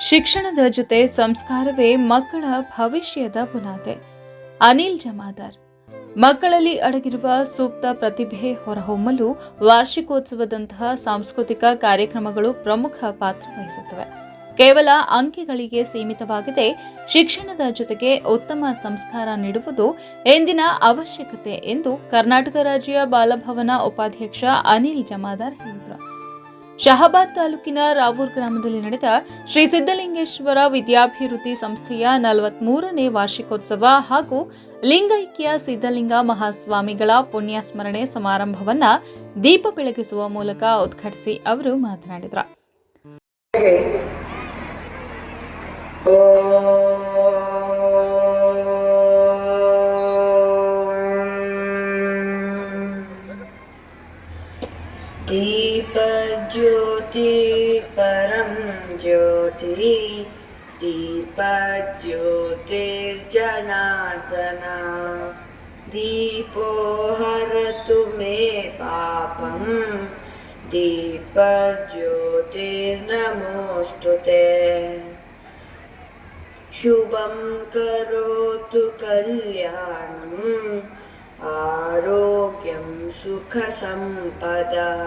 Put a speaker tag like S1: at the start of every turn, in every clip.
S1: ಶಿಕ್ಷಣದ ಜೊತೆ ಸಂಸ್ಕಾರವೇ ಮಕ್ಕಳ ಭವಿಷ್ಯದ ಬುನಾದಿ. ಅನಿಲ್ ಜಮಾದಾರ್. ಮಕ್ಕಳಲ್ಲಿ ಅಡಗಿರುವ ಸೂಕ್ತ ಪ್ರತಿಭೆ ಹೊರಹೊಮ್ಮಲು ವಾರ್ಷಿಕೋತ್ಸವದಂತಹ ಸಾಂಸ್ಕೃತಿಕ ಕಾರ್ಯಕ್ರಮಗಳು ಪ್ರಮುಖ ಪಾತ್ರ ವಹಿಸುತ್ತವೆ. ಕೇವಲ ಅಂಕೆಗಳಿಗೆ ಸೀಮಿತವಾಗದೆ ಶಿಕ್ಷಣದ ಜೊತೆಗೆ ಉತ್ತಮ ಸಂಸ್ಕಾರ ನೀಡುವುದು ಇಂದಿನ ಅವಶ್ಯಕತೆ ಎಂದು ಕರ್ನಾಟಕ ರಾಜ್ಯ ಬಾಲಭವನ ಉಪಾಧ್ಯಕ್ಷ ಅನಿಲ್ ಜಮಾದಾರ್ ಹೇಳಿದರು. ಶಹಾಬಾದ್ ತಾಲೂಕಿನ ರಾವೂರ್ ಗ್ರಾಮದಲ್ಲಿ ನಡೆದ ಶ್ರೀ ಸಿದ್ದಲಿಂಗೇಶ್ವರ ವಿದ್ಯಾಭಿವೃದ್ಧಿ ಸಂಸ್ಥೆಯ 43ನೇ ವಾರ್ಷಿಕೋತ್ಸವ ಹಾಗೂ ಲಿಂಗೈಕ್ಯ ಸಿದ್ದಲಿಂಗ ಮಹಾಸ್ವಾಮಿಗಳ ಪುಣ್ಯ ಸ್ಮರಣೆ ಸಮಾರಂಭವನ್ನ ದೀಪ ಬೆಳಗಿಸುವ ಮೂಲಕ ಉದ್ಘಾಟಿಸಿ ಅವರು ಮಾತನಾಡಿದರು.
S2: दीप ज्योति परम ज्योति दीप ज्योतिर्जनार्दन दीपो हरतु मे पापं दीप ज्योतिर्नमोस्तुते शुभं करोतु कल्याणं आरोग्यं सुख संपदः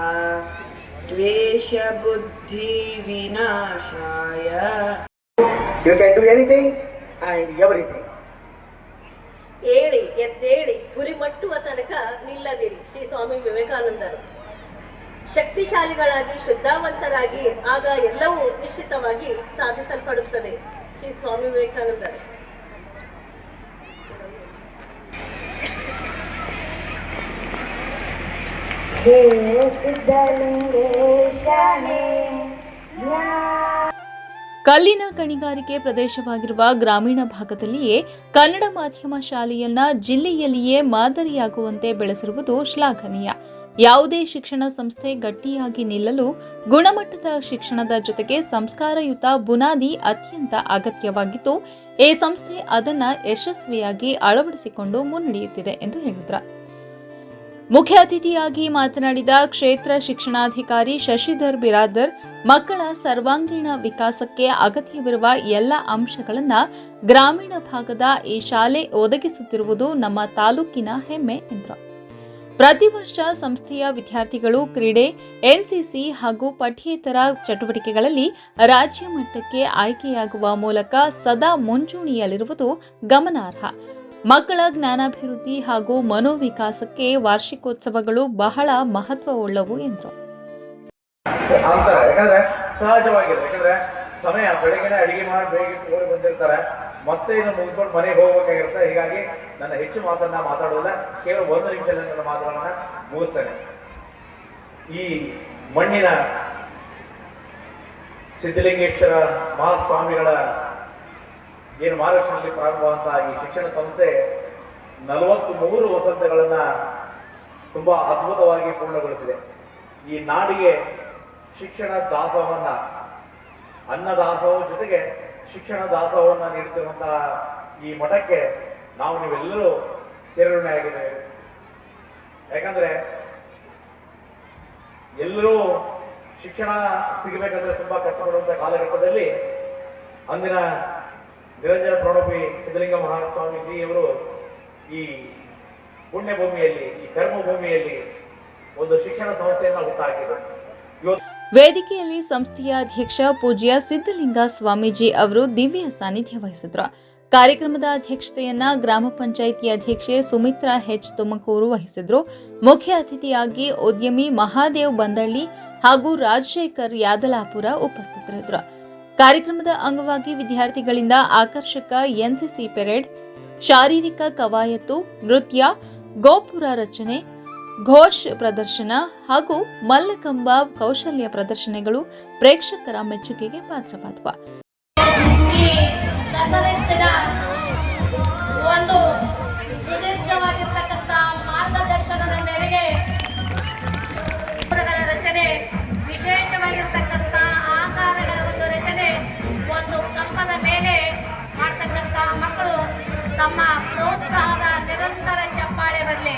S2: द्वेष बुद्धि विनाशाय.
S3: You can do anything and everything.
S4: ಏಳಿ ಎದ್ದೇಳಿ ಗುರಿ ಮಟ್ಟುವ ತನಕ ನಿಲ್ಲದಿರಿ. ಶ್ರೀ ಸ್ವಾಮಿ ವಿವೇಕಾನಂದರು. ಶಕ್ತಿಶಾಲಿಗಳಾಗಿ ಶ್ರದ್ಧಾವಂತರಾಗಿ ಆಗ ಎಲ್ಲವೂ ನಿಶ್ಚಿತವಾಗಿ ಸಾಧಿಸಲ್ಪಡುತ್ತದೆ. ಶ್ರೀ ಸ್ವಾಮಿ ವಿವೇಕಾನಂದರು.
S1: ಕಲ್ಲಿನ ಗಣಿಗಾರಿಕೆ ಪ್ರದೇಶವಾಗಿರುವ ಗ್ರಾಮೀಣ ಭಾಗದಲ್ಲಿಯೇ ಕನ್ನಡ ಮಾಧ್ಯಮ ಶಾಲೆಯನ್ನ ಜಿಲ್ಲೆಯಲ್ಲಿಯೇ ಮಾದರಿಯಾಗುವಂತೆ ಬೆಳೆಸಿರುವುದು ಶ್ಲಾಘನೀಯ. ಯಾವುದೇ ಶಿಕ್ಷಣ ಸಂಸ್ಥೆ ಗಟ್ಟಿಯಾಗಿ ನಿಲ್ಲಲು ಗುಣಮಟ್ಟದ ಶಿಕ್ಷಣದ ಜೊತೆಗೆ ಸಂಸ್ಕಾರಯುತ ಬುನಾದಿ ಅತ್ಯಂತ ಅಗತ್ಯವಾಗಿದ್ದು, ಈ ಸಂಸ್ಥೆ ಅದನ್ನು ಯಶಸ್ವಿಯಾಗಿ ಅಳವಡಿಸಿಕೊಂಡು ಮುನ್ನಡೆಯುತ್ತಿದೆ ಎಂದು ಹೇಳಿದರು. ಮುಖ್ಯ ಅತಿಥಿಯಾಗಿ ಮಾತನಾಡಿದ ಕ್ಷೇತ್ರ ಶಿಕ್ಷಣಾಧಿಕಾರಿ ಶಶಿಧರ್ ಬಿರಾದರ್, ಮಕ್ಕಳ ಸರ್ವಾಂಗೀಣ ವಿಕಾಸಕ್ಕೆ ಅಗತ್ಯವಿರುವ ಎಲ್ಲ ಅಂಶಗಳನ್ನು ಗ್ರಾಮೀಣ ಭಾಗದ ಈ ಶಾಲೆ ಒದಗಿಸುತ್ತಿರುವುದು ನಮ್ಮ ತಾಲೂಕಿನ ಹೆಮ್ಮೆ ಎಂದರು. ಪ್ರತಿ ವರ್ಷ ಸಂಸ್ಥೆಯ ವಿದ್ಯಾರ್ಥಿಗಳು ಕ್ರೀಡೆ, ಎನ್ಸಿಸಿ ಹಾಗೂ ಪಠ್ಯೇತರ ಚಟುವಟಿಕೆಗಳಲ್ಲಿ ರಾಜ್ಯ ಮಟ್ಟಕ್ಕೆ ಆಯ್ಕೆಯಾಗುವ ಮೂಲಕ ಸದಾ ಮುಂಚೂಣಿಯಲ್ಲಿರುವುದು ಗಮನಾರ್ಹ. ಮಕ್ಕಳ ಜ್ಞಾನಾಭಿವೃದ್ಧಿ ಹಾಗೂ ಮನೋವಿಕಾಸಕ್ಕೆ ವಾರ್ಷಿಕೋತ್ಸವಗಳು ಬಹಳ ಮಹತ್ವವುಳ್ಳವು ಎಂದರು.
S3: ಯಾಕಂದ್ರೆ ಸಹಜವಾಗಿದೆ. ಯಾಕಂದ್ರೆ ಸಮಯ ಬೆಳಗ್ಗೆ ಅಡಿಗೆ ಮಾಡಿ ಬೇಗ ಓಡಿ ಬಂದಿರ್ತಾರೆ, ಮತ್ತೆ ಇದನ್ನು ಮುಗಿಸ್ಕೊಂಡು ಮನೆಗೆ ಹೋಗ್ಬೇಕಾಗಿರುತ್ತೆ. ಹೀಗಾಗಿ ನನ್ನ ಹೆಚ್ಚು ಮಾತನ್ನ ಮಾತಾಡೋದಿಲ್ಲ, ಕೇವಲ 1 ನಿಮಿಷದಲ್ಲಿ ನನ್ನ ಮಾತುಗಳನ್ನ ಮುಗಿಸ್ತೇನೆ. ಈ ಮಣ್ಣಿನ ಸಿದ್ದಲಿಂಗೇಶ್ವರ ಮಹಾಸ್ವಾಮಿಗಳ ಏನು ಮಹಾರಾಷ್ಟ್ರದಲ್ಲಿ ಪ್ರಾರಂಭವಾದಂತಹ ಈ ಶಿಕ್ಷಣ ಸಂಸ್ಥೆ 43 ವಸಂತಗಳನ್ನ ತುಂಬಾ ಅದ್ಭುತವಾಗಿ ಪೂರ್ಣಗೊಳಿಸಿದೆ. ಈ ನಾಡಿಗೆ ಶಿಕ್ಷಣ ದಾಸೋಹವನ್ನ, ಅನ್ನದಾಸೋಹ ಜೊತೆಗೆ ಶಿಕ್ಷಣ ದಾಸೋಹವನ್ನ ನೀಡುತ್ತಿರುವಂತಹ ಈ ಮಠಕ್ಕೆ ನೀವೆಲ್ಲರೂ ಚಿರಋಣಿಯಾಗಿದ್ದೇವೆ. ಯಾಕಂದ್ರೆ ಎಲ್ಲರೂ ಶಿಕ್ಷಣ ಸಿಗಬೇಕಂದ್ರೆ ತುಂಬಾ ಕಷ್ಟಪಡುವಂತಹ ಕಾಲಘಟ್ಟದಲ್ಲಿ ಅಂದಿನ ನಿರಂಜನ ಪ್ರಣೋಪಿ ಸಿದ್ದಲಿಂಗ ಮಹಾಸ್ವಾಮೀಜಿಯವರು ಈ ಪುಣ್ಯಭೂಮಿಯಲ್ಲಿ, ಈ ಕರ್ಮಭೂಮಿಯಲ್ಲಿ ಒಂದು ಶಿಕ್ಷಣ ಸಂಸ್ಥೆಯನ್ನು ಹುಟ್ಟಾಕಿದರು.
S1: ವೇದಿಕೆಯಲ್ಲಿ ಸಂಸ್ಥೆಯ ಅಧ್ಯಕ್ಷ ಪೂಜ್ಯ ಸಿದ್ದಲಿಂಗ ಸ್ವಾಮೀಜಿ ಅವರು ದಿವ್ಯ ಸಾನ್ನಿಧ್ಯ ವಹಿಸಿದರು. ಕಾರ್ಯಕ್ರಮದ ಅಧ್ಯಕ್ಷತೆಯನ್ನ ಗ್ರಾಮ ಪಂಚಾಯಿತಿ ಅಧ್ಯಕ್ಷೆ ಸುಮಿತ್ರಾ ಹೆಚ್ ತುಮಕೂರು ವಹಿಸಿದ್ರು. ಮುಖ್ಯ ಅತಿಥಿಯಾಗಿ ಉದ್ಯಮಿ ಮಹಾದೇವ್ ಬಂದಳ್ಳಿ ಹಾಗೂ ರಾಜಶೇಖರ್ ಯಾದಲಾಪುರ ಉಪಸ್ಥಿತರಿದ್ದರು. ಕಾರ್ಯಕ್ರಮದ ಅಂಗವಾಗಿ ವಿದ್ಯಾರ್ಥಿಗಳಿಂದ ಆಕರ್ಷಕ ಎನ್ಸಿಸಿ ಪೆರೇಡ್, ಶಾರೀರಿಕ ಕವಾಯತು, ನೃತ್ಯ, ಗೋಪುರ ರಚನೆ, ಘೋಷ್ ಪ್ರದರ್ಶನ ಹಾಗೂ ಮಲ್ಲಕಂಬ ಕೌಶಲ್ಯ ಪ್ರದರ್ಶನಗಳು ಪ್ರೇಕ್ಷಕರ ಮೆಚ್ಚುಗೆಗೆ ಪಾತ್ರವಾದವು.
S5: ಒಂದು ಸುದೀರ್ಘವಾಗಿರ್ತಕ್ಕಂಥ ಮಾರ್ಗದರ್ಶನದ ಮೇರೆಗೆ ರಚನೆ, ವಿಶೇಷವಾಗಿರ್ತಕ್ಕಂಥ ಆಕಾರಗಳ ಒಂದು ರಚನೆ, ಒಂದು ಕಂಬದ ಮೇಲೆ ಮಾಡ್ತಕ್ಕಂಥ ಮಕ್ಕಳು ತಮ್ಮ ಪ್ರೋತ್ಸಾಹದ ನಿರಂತರ ಚಪ್ಪಾಳೆ ಬರಲಿ.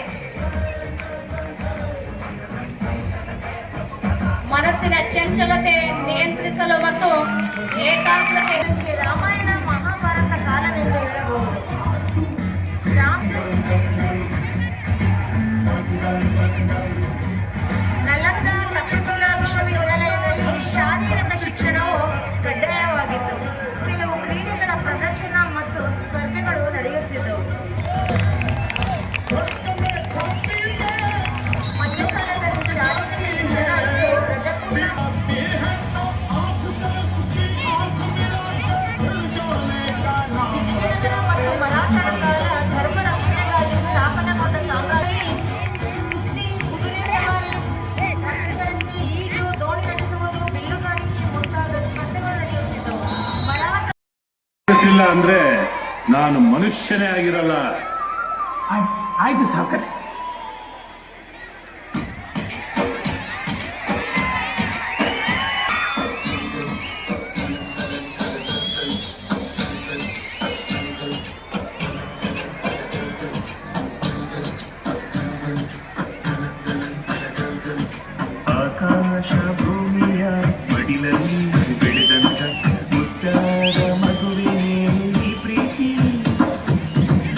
S5: ಮನಸ್ಸಿನ ಚಂಚಲತೆ ನಿಯಂತ್ರಿಸಲು ಮತ್ತು ಏಕಾಗ್ರತೆ ಇದಕ್ಕೆ ರಾಮಾಯಣ ಮಹಾಭಾರತ ಕಾಲವೆಂದು ಹೇಳಬಹುದು. ನಲಂದ ತಕ್ಷಶಿಲಾ ವಿಶ್ವವಿದ್ಯಾಲಯದಲ್ಲಿ ಶಾರೀರಿಕ ಶಿಕ್ಷಣವು ಕಡ್ಡಾಯವಾಗಿತ್ತು. ಕೆಲವು ಕ್ರೀಡೆಗಳ ಪ್ರದರ್ಶನ ಮತ್ತು ಸ್ಪರ್ಧೆಗಳು ನಡೆಯುತ್ತಿದ್ದವು. ಮಧ್ಯಕಾಲದಲ್ಲಿ ಶಾರೀರಿಕ ಶಿಕ್ಷಣ ವಿಜಯನಗರ ಮತ್ತು ಮರಾಠರ ಧರ್ಮ ರಕ್ಷಣೆಗಾಗಿ ಸ್ಥಾಪನೆಗೊಂಡ ಸಾಮ್ರಾಜ್ಯ ಕುದುರೆ ಸವಾರಿ, ಈಜು, ದೋಣಿ ನಡೆಸುವುದು, ಬಿಲ್ಲುಗಾರಿಕೆ ಮುಂತಾದ ಸ್ಪರ್ಧೆಗಳು ನಡೆಯುತ್ತಿದ್ದವು. ಮರಾಠ
S6: ಇಲ್ಲ ಅಂದ್ರೆ ನಾನು ಮನುಷ್ಯನೇ ಆಗಿರಲ್ಲ.
S7: ಆಯ್ತು ಸಾವುಕಾರ.
S8: ಆಕಾಶ ಭೂಮಿಯ ಮಡಿಲಲ್ಲಿ ಬೆಳೆದಂತ ಮುತ್ತಾದ ಮಗುವೆ ಈ ಪ್ರೀತಿ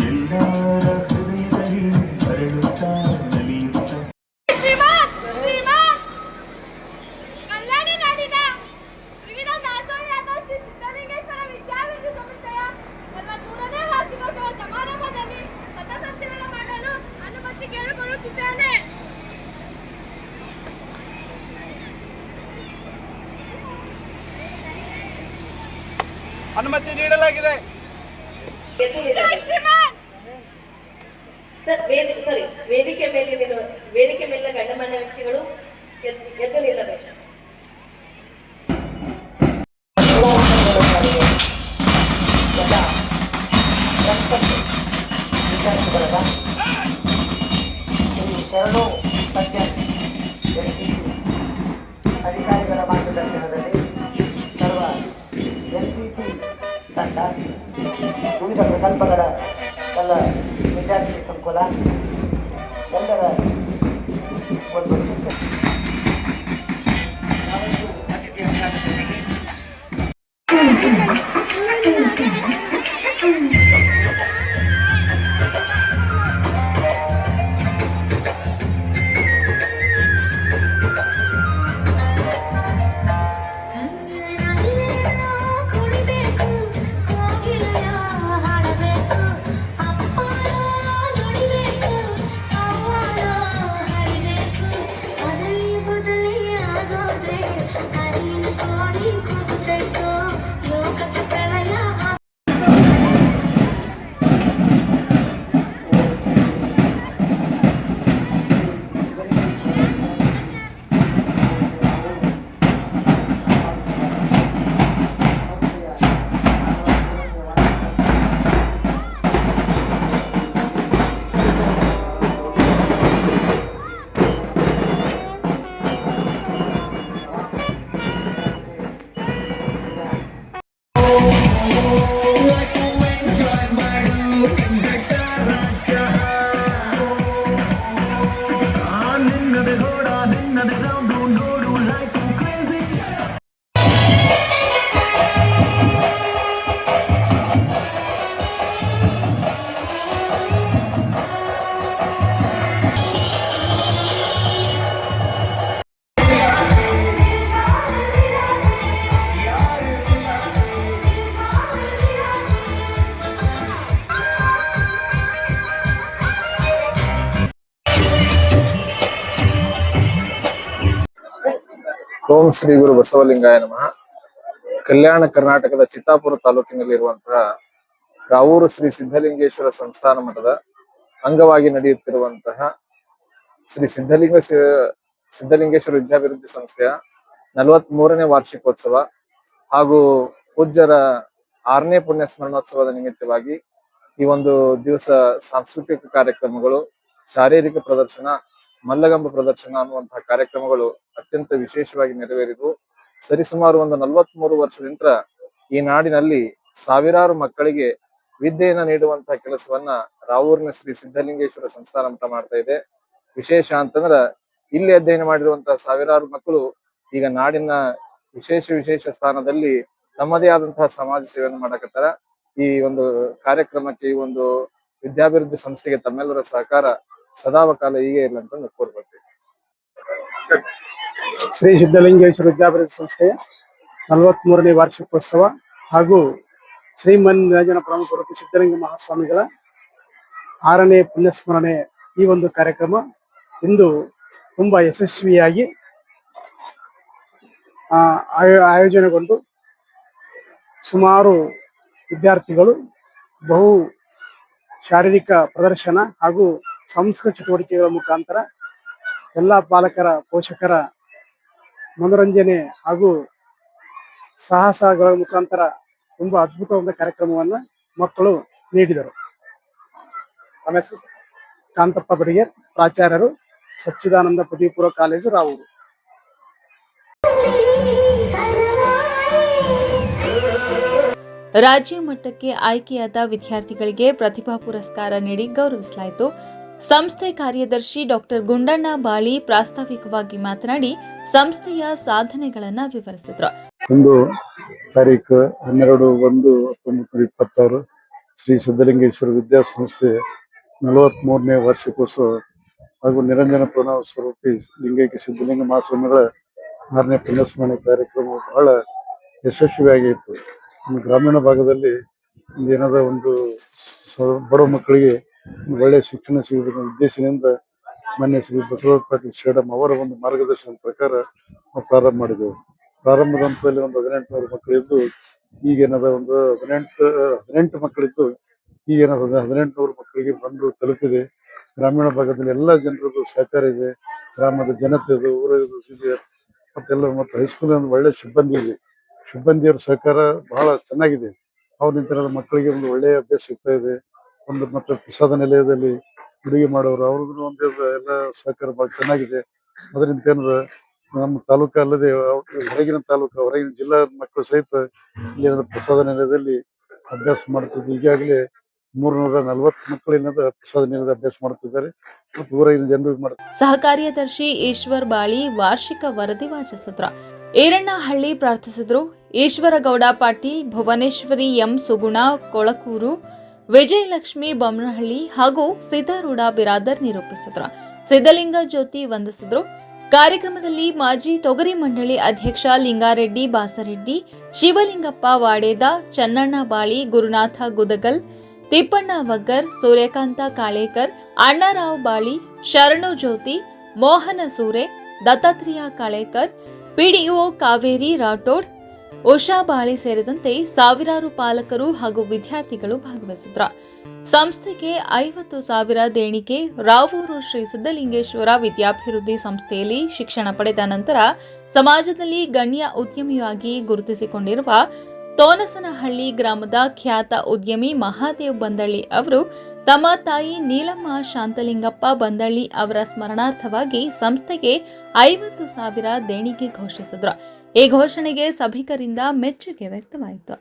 S8: ಎಲ್ಲರ ಹೃದಯದಲ್ಲಿ ಹರಡುತ್ತಾ ನಲಿಯುತ್ತ
S5: ಕಲ್ಯಾಣಿ ನಾಡಿನ ತ್ರಿವಿಧ ದಾಸೋಹ ಶ್ರೀ ಸಿದ್ಧಲಿಂಗೇಶ್ವರ ವಿದ್ಯಾವೃತ್ತಿ ಸಂಸ್ಥೆಯ 43ನೇ ವಾರ್ಷಿಕೋತ್ಸವ ಸಮಾರಂಭದಲ್ಲಿ ಪಥಸಂಚಲನ ಮಾಡಲು ಅನುಮತಿ ಕೇಳಿಕೊಳ್ಳುತ್ತಿದ್ದೇನೆ.
S7: ಅನುಮತಿ ನೀಡಲಾಗಿದೆ.
S4: ಸರ್, ವೇದಿಕೆ ಮೇಲಿನ ಗಣ್ಯಮಾನ್ಯ ವ್ಯಕ್ತಿಗಳು ಎದ್ದು ನಿಲ್ಲಬೇಕು.
S9: ಶರಣು ಸತ್ಯ ಅಧಿಕಾರಿಗಳ ಮಾರ್ಗದರ್ಶನದಲ್ಲಿ ಸರ್ವ ಎನ್ಸಿಸಿ ತಂಡ ವಿವಿಧ ಪ್ರಕಲ್ಪಗಳ ಎಲ್ಲ ವಿದ್ಯಾರ್ಥಿ ಸಂಕುಲ ಎಲ್ಲರ ಒಂದು ಅತಿಥಿ ಅಭಿಯಾನದೊಂದಿಗೆ
S10: ಓಂ ಶ್ರೀ ಗುರು ಬಸವಲಿಂಗಾಯ ನಮಃ. ಕಲ್ಯಾಣ ಕರ್ನಾಟಕದ ಚಿತ್ತಾಪುರ ತಾಲೂಕಿನಲ್ಲಿರುವಂತಹ ರಾವೂರು ಶ್ರೀ ಸಿದ್ಧಲಿಂಗೇಶ್ವರ ಸಂಸ್ಥಾನ ಮಠದ ಅಂಗವಾಗಿ ನಡೆಯುತ್ತಿರುವಂತಹ ಶ್ರೀ ಸಿದ್ಧಲಿಂಗೇಶ್ವರ ವಿದ್ಯಾಭಿವೃದ್ಧಿ ಸಂಸ್ಥೆಯ 43ನೇ ವಾರ್ಷಿಕೋತ್ಸವ ಹಾಗೂ ಪೂಜ್ಯರ 6ನೇ ಪುಣ್ಯ ಸ್ಮರಣೋತ್ಸವದ ನಿಮಿತ್ತವಾಗಿ ಈ ಒಂದು ದಿವಸ ಸಾಂಸ್ಕೃತಿಕ ಕಾರ್ಯಕ್ರಮಗಳು, ಶಾರೀರಿಕ ಪ್ರದರ್ಶನ, ಮಲ್ಲಗಂಬ ಪ್ರದರ್ಶನ ಅನ್ನುವಂತಹ ಕಾರ್ಯಕ್ರಮಗಳು ಅತ್ಯಂತ ವಿಶೇಷವಾಗಿ ನೆರವೇರಿದವು. ಸರಿಸುಮಾರು ಒಂದು 43 ವರ್ಷದಿಂದ ಈ ನಾಡಿನಲ್ಲಿ ಸಾವಿರಾರು ಮಕ್ಕಳಿಗೆ ವಿದ್ಯೆಯನ್ನ ನೀಡುವಂತಹ ಕೆಲಸವನ್ನ ರಾವೂರಿನ ಶ್ರೀ ಸಿದ್ಧಲಿಂಗೇಶ್ವರ ಸಂಸ್ಥಾನ ಮಠ ಮಾಡ್ತಾ ಇದೆ. ವಿಶೇಷ ಅಂತಂದ್ರ ಇಲ್ಲಿ ಅಧ್ಯಯನ ಮಾಡಿರುವಂತಹ ಸಾವಿರಾರು ಮಕ್ಕಳು ಈಗ ನಾಡಿನ ವಿಶೇಷ ಸ್ಥಾನದಲ್ಲಿ ತಮ್ಮದೇ ಆದಂತಹ ಸಮಾಜ ಸೇವೆಯನ್ನು ಮಾಡಕತ್ತಾರ. ಈ ಒಂದು ಕಾರ್ಯಕ್ರಮಕ್ಕೆ, ಈ ಒಂದು ವಿದ್ಯಾಭಿವೃದ್ಧಿ ಸಂಸ್ಥೆಗೆ ತಮ್ಮೆಲ್ಲರ ಸಹಕಾರ ಸದಾವಕಾಲ ಹೀಗೆ ಇರಲಿ ಅಂತ ಕೋರ್ಕೊಳ್ತೀವಿ.
S11: ಶ್ರೀ ಸಿದ್ಧಲಿಂಗೇಶ್ವರ ವಿದ್ಯಾಭಿವೃದ್ಧಿ ಸಂಸ್ಥೆಯ 43ನೇ ವಾರ್ಷಿಕೋತ್ಸವ ಹಾಗೂ ಶ್ರೀಮನ್ ನಿರಂಜನ ಪ್ರಮುಖರು ಸಿದ್ಧಲಿಂಗ ಮಹಾಸ್ವಾಮಿಗಳ 6ನೇ ಪುಣ್ಯಸ್ಮರಣೆ ಈ ಒಂದು ಕಾರ್ಯಕ್ರಮ ಇಂದು ತುಂಬಾ ಯಶಸ್ವಿಯಾಗಿ ಆಯೋಜನೆಗೊಂಡು ಸುಮಾರು ವಿದ್ಯಾರ್ಥಿಗಳು ಬಹು ಶಾರೀರಿಕ ಪ್ರದರ್ಶನ ಹಾಗೂ ಸಾಂಸ್ಕೃತಿಕ ಚಟುವಟಿಕೆಗಳ ಮುಖಾಂತರ ಎಲ್ಲ ಪಾಲಕರ ಪೋಷಕರ ಮನೋರಂಜನೆ ಹಾಗೂ ಸಾಹಸಗಳ ಮುಖಾಂತರ ತುಂಬಾ ಅದ್ಭುತವಾದ ಕಾರ್ಯಕ್ರಮವನ್ನ ಮಕ್ಕಳು ನೀಡಿದರು. ಆಮೇಲೆ ಕಾಂತಪ್ಪ ಬಡಿಗೇರ್, ಪ್ರಾಚಾರ್ಯರು, ಸಚ್ಚಿದಾನಂದ ಪದವಿ ಪೂರ್ವ ಕಾಲೇಜು, ರಾವೂರು.
S1: ರಾಜ್ಯ ಮಟ್ಟಕ್ಕೆ ಆಯ್ಕೆಯಾದ ವಿದ್ಯಾರ್ಥಿಗಳಿಗೆ ಪ್ರತಿಭಾ ಪುರಸ್ಕಾರ ನೀಡಿ ಗೌರವಿಸಲಾಯಿತು. ಸಂಸ್ಥೆ ಕಾರ್ಯದರ್ಶಿ ಡಾಕ್ಟರ್ ಗುಂಡಣ್ಣ ಬಾಳಿ ಪ್ರಾಸ್ತಾವಿಕವಾಗಿ ಮಾತನಾಡಿ ಸಂಸ್ಥೆಯ ಸಾಧನೆಗಳನ್ನು ವಿವರಿಸಿದರು.
S11: ಇಂದು ತಾರೀಕು 12/1/1926 ಶ್ರೀ ಸಿದ್ಧಲಿಂಗೇಶ್ವರ ವಿದ್ಯಾಸಂಸ್ಥೆ 43ನೇ ವಾರ್ಷಿಕೋತ್ಸವ ಹಾಗೂ ನಿರಂಜನ ಪ್ರಣವ ಸ್ವರೂಪಿ ಲಿಂಗೈಕ್ಯ ಸಿದ್ಧಲಿಂಗ ಮಹಾಸ್ವಾಮಿಗಳ 6ನೇ ಪುಣ್ಯಸ್ಮರಣೆ ಕಾರ್ಯಕ್ರಮ ಬಹಳ ಯಶಸ್ವಿಯಾಗಿತ್ತು. ನಮ್ಮ ಗ್ರಾಮೀಣ ಭಾಗದಲ್ಲಿ ಏನದ ಒಂದು ಬಡ ಮಕ್ಕಳಿಗೆ ಒಳ್ಳೆಯ ಶಿಕ್ಷಣ ಸಿಗುವ ಉದ್ದೇಶದಿಂದ ಮಾನ್ಯ ಶ್ರೀ ಬಸವರಾಜ ಪಾಟೀಲ್ ಶೇಡಮ್ ಅವರ ಒಂದು ಮಾರ್ಗದರ್ಶನ ಪ್ರಕಾರ ನಾವು ಪ್ರಾರಂಭ ಮಾಡಿದೆವು. ಪ್ರಾರಂಭದ ಹಂತದಲ್ಲಿ ಒಂದು 1800 ಮಕ್ಕಳಿದ್ದು, ಈಗೇನದ ಒಂದು 18 ಮಕ್ಕಳಿದ್ದು, ಈಗೇನದ 1800 ಮಕ್ಕಳಿಗೆ ಬಂದು ತಲುಪಿದೆ. ಗ್ರಾಮೀಣ ಭಾಗದಲ್ಲಿ ಎಲ್ಲ ಜನರದ್ದು ಸಹಕಾರ ಇದೆ, ಗ್ರಾಮದ ಜನತೆದು, ಊರದು ಇದೆ, ಮತ್ತೆಲ್ಲ ಮತ್ತು ಹೈಸ್ಕೂಲ್ ಒಂದು ಒಳ್ಳೆ ಸಿಬ್ಬಂದಿ ಇದೆ. ಸಿಬ್ಬಂದಿಯವರ ಸಹಕಾರ ಬಹಳ ಚೆನ್ನಾಗಿದೆ. ಅವ್ರ ನಿಂತಿರೋದು ಮಕ್ಕಳಿಗೆ ಒಂದು ಒಳ್ಳೆಯ ಅಭ್ಯಾಸ ಸಿಗ್ತಾ ಇದೆ. ಒಂದು ಮತ್ತು ಪ್ರಸಾದ ನಿಲಯದಲ್ಲಿ ಅಡುಗೆ ಮಾಡೋರು ಅವ್ರದ್ದು ಒಂದು ಎಲ್ಲ ಸಹಕಾರ ಬಹಳ ಚೆನ್ನಾಗಿದೆ. ಅದರಿಂದ ಏನದ ನಮ್ಮ ತಾಲೂಕು ಅಲ್ಲದೆ ಹೊರಗಿನ ತಾಲೂಕು, ಹೊರಗಿನ ಜಿಲ್ಲಾ ಮಕ್ಕಳು ಸಹಿತ ಇಲ್ಲಿನ ಪ್ರಸಾದ ನಿಲಯದಲ್ಲಿ ಅಭ್ಯಾಸ ಮಾಡ್ತಿದ್ವಿ. ಈಗಾಗಲೇ 340 ಮಕ್ಕಳು ಏನದ ಪ್ರಸಾದ ನಿಲಯದ ಅಭ್ಯಾಸ ಮಾಡ್ತಿದ್ದಾರೆ ಮತ್ತು ಊರಿನ ಜನರು ಮಾಡ್ತಾರೆ.
S1: ಸಹ ಕಾರ್ಯದರ್ಶಿ ಈಶ್ವರ್ ಬಾಳಿ ವಾರ್ಷಿಕ ವರದಿ ವಾಚಿಸಿದ್ರು. ಈರಣ್ಣಹಳ್ಳಿ ಪ್ರಾರ್ಥಿಸಿದ್ರು. ಈಶ್ವರಗೌಡ ಪಾಟೀಲ್, ಭುವನೇಶ್ವರಿ ಎಂ ಸುಗುಣ ಕೊಳಕೂರು, ವಿಜಯಲಕ್ಷ್ಮಿ ಬೊಮ್ಮನಹಳ್ಳಿ ಹಾಗೂ ಸಿದ್ದಾರೂಢ ಬಿರಾದರ್ ನಿರೂಪಿಸಿದ್ರು. ಸಿದ್ಧಲಿಂಗ ಜ್ಯೋತಿ ವಂದಿಸಿದ್ರು. ಕಾರ್ಯಕ್ರಮದಲ್ಲಿ ಮಾಜಿ ತೊಗರಿ ಮಂಡಳಿ ಅಧ್ಯಕ್ಷ ಲಿಂಗಾರೆಡ್ಡಿ ಬಾಸರೆಡ್ಡಿ, ಶಿವಲಿಂಗಪ್ಪ ವಾಡೇದ, ಚನ್ನಣ್ಣ ಬಾಳಿ, ಗುರುನಾಥ ಗುದಗಲ್, ತಿಪ್ಪಣ್ಣ ವಗ್ಗರ್, ಸೂರ್ಯಕಾಂತ ಕಾಳೇಕರ್, ಅಣ್ಣಾರಾವ್ ಬಾಳಿ, ಶರಣು ಜ್ಯೋತಿ, ಮೋಹನ ಸೂರೆ, ದತ್ತಾತ್ರೇಯ ಕಾಳೇಕರ್, ಪಿಡಿಒ ಕಾವೇರಿ ರಾಠೋಡ್, ಉಷಾ ಬಾಳಿ ಸೇರಿದಂತೆ ಸಾವಿರಾರು ಪಾಲಕರು ಹಾಗೂ ವಿದ್ಯಾರ್ಥಿಗಳು ಭಾಗವಹಿಸಿದ್ರು. ಸಂಸ್ಥೆಗೆ 50,000 ದೇಣಿಗೆ. ರಾವೂರು ಶ್ರೀ ಸಿದ್ಧಲಿಂಗೇಶ್ವರ ವಿದ್ಯಾಭಿವೃದ್ಧಿ ಸಂಸ್ಥೆಯಲ್ಲಿ ಶಿಕ್ಷಣ ಪಡೆದ ನಂತರ ಸಮಾಜದಲ್ಲಿ ಗಣ್ಯ ಉದ್ಯಮಿಯಾಗಿ ಗುರುತಿಸಿಕೊಂಡಿರುವ ತೋನಸನಹಳ್ಳಿ ಗ್ರಾಮದ ಖ್ಯಾತ ಉದ್ಯಮಿ ಮಹಾದೇವ್ ಬಂದಳ್ಳಿ ಅವರು ತಮ್ಮ ತಾಯಿ ನೀಲಮ್ಮ ಶಾಂತಲಿಂಗಪ್ಪ ಬಂದಳ್ಳಿ ಅವರ ಸ್ಮರಣಾರ್ಥವಾಗಿ ಸಂಸ್ಥೆಗೆ 50,000 ದೇಣಿಗೆ ಘೋಷಿಸಿದ್ರು. ಈ ಘೋಷಣೆಗೆ ಸಭಿಕರಿಂದ ಮೆಚ್ಚುಗೆ ವ್ಯಕ್ತವಾಯಿತು.